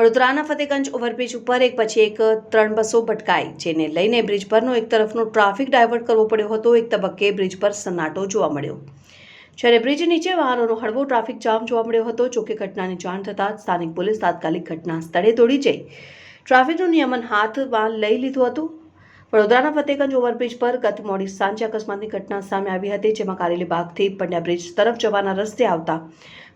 વડોદરાના ફતેગંજ ઓવરબ્રિજ ઉપર એક પછી એક 3 બસો ભટકાઈ, જેને લઈને બ્રિજ પરનો એક તરફનો ટ્રાફિક ડાયવર્ટ કરવો પડ્યો હતો. એક તબક્કે બ્રિજ પર સન્નાટો જોવા મળ્યો, જ્યારે બ્રિજ નીચે વાહનોનો હળવો ટ્રાફિક જામ જોવા મળ્યો હતો. જોકે ઘટનાની જાણ થતાં જ સ્થાનિક પોલીસ તાત્કાલિક ઘટના સ્થળે દોડી જઈ ટ્રાફિકનું નિયમન હાથમાં લઈ લીધું હતું. વડોદરાના ફતેગંજ ઓવરબ્રિજ પર ગત મોડી સાંજે અકસ્માતની ઘટના સામે આવી હતી, જેમાં કારેલી બાગથી પંડ્યા બ્રિજ તરફ જવાના રસ્તે આવતા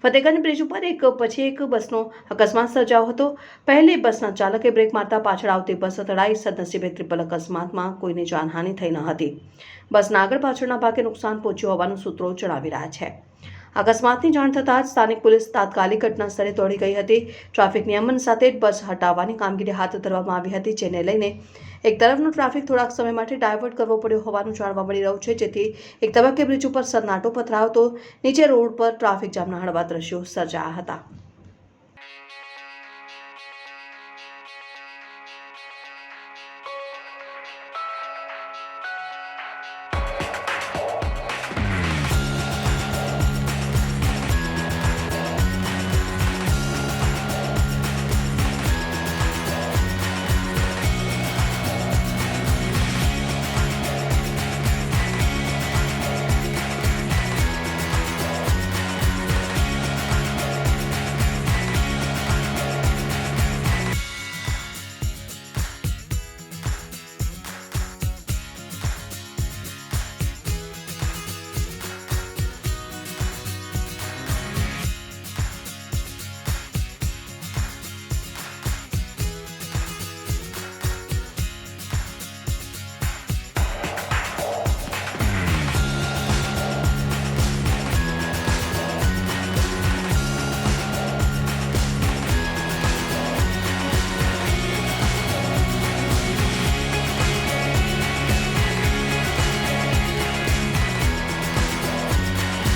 ફતેગંજ બ્રિજ ઉપર એક પછી એક બસનો અકસ્માત સર્જાયો હતો. પહેલી બસના ચાલકે બ્રેક મારતા પાછળ આવતી બસ અથડાઈ. સદનસીબે ટ્રિપલ અકસ્માતમાં કોઈને જાનહાનિ થઈ ન હતી. બસના આગળ પાછળના ભાગે નુકસાન પહોંચ્યું હોવાનું સૂત્રો જણાવી રહ્યા છે. અકસ્માતની જાણ થતાં જ સ્થાનિક પોલીસ તાત્કાલિક ઘટના સ્થળે દોડી ગઈ હતી. ટ્રાફિક નિયમન સાથે જ બસ હટાવવાની કામગીરી હાથ ધરવામાં આવી હતી, જેને લઈને એક તરફનો ટ્રાફિક થોડાક સમય માટે ડાયવર્ટ કરવો પડ્યો હોવાનું જાણવા મળી રહ્યું છે. જેથી એક તબક્કે બ્રિજ ઉપર સન્નાટો પથરાયો તો નીચે રોડ પર ટ્રાફિક જામના હળવા દ્રશ્યો સર્જાયા હતા.